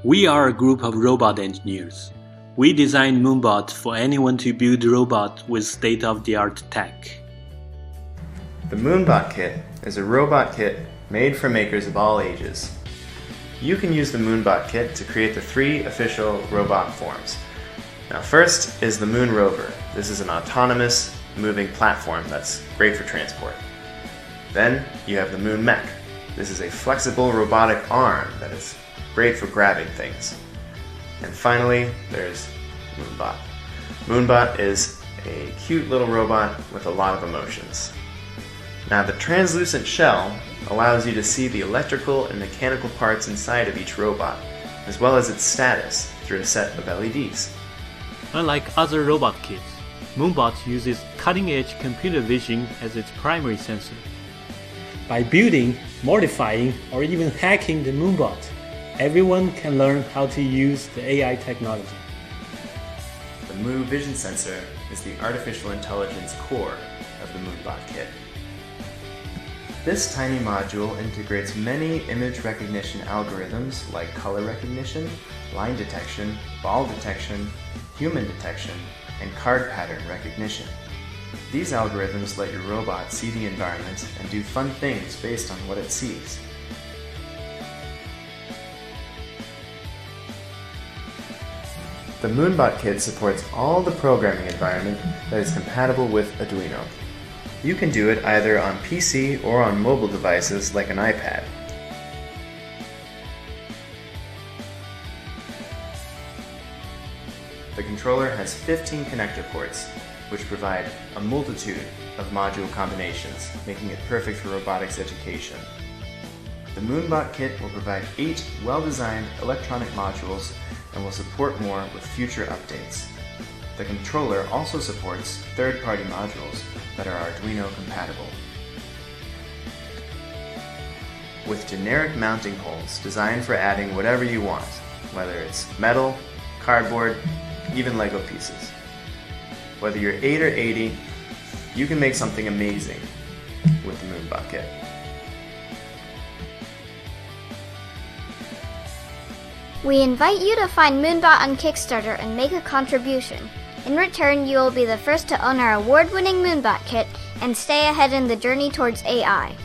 We are a group of robot engineers. We designed MoonBot for anyone to build a robot with state-of-the-art tech. The MoonBot Kit is a robot kit made for makers of all ages. You can use the MoonBot Kit to create the 3 official robot forms. Now first is the Moon Rover. This is an autonomous moving platform that's great for transport. Then you have the Moon Mech. This is a flexible robotic arm that is great for grabbing things. And finally, there's MoonBot. MoonBot is a cute little robot with a lot of emotions. Now the translucent shell allows you to see the electrical and mechanical parts inside of each robot, as well as its status through a set of LEDs. Unlike other robot kits, MoonBot uses cutting-edge computer vision as its primary sensor. By building, modifying, or even hacking the MoonBot, everyone can learn how to use the AI technology. The Moo Vision Sensor is the artificial intelligence core of the MoonBot Kit. This tiny module integrates many image recognition algorithms like color recognition, line detection, ball detection, human detection, and card pattern recognition. These algorithms let your robot see the environment and do fun things based on what it sees. The MoonBot Kit supports all the programming environment that is compatible with Arduino. You can do it either on PC or on mobile devices like an iPad. The controller has 15 connector ports, which provide a multitude of module combinations, making it perfect for robotics education. The MoonBot Kit will provide 8 well-designed electronic modules and will support more with future updates. The controller also supports third-party modules that are Arduino compatible. With generic mounting holes designed for adding whatever you want, whether it's metal, cardboard, even Lego pieces. Whether you're 8 or 80, you can make something amazing with the MoonBot Kit. We invite you to find MoonBot on Kickstarter and make a contribution. In return, you will be the first to own our award-winning MoonBot Kit and stay ahead in the journey towards AI.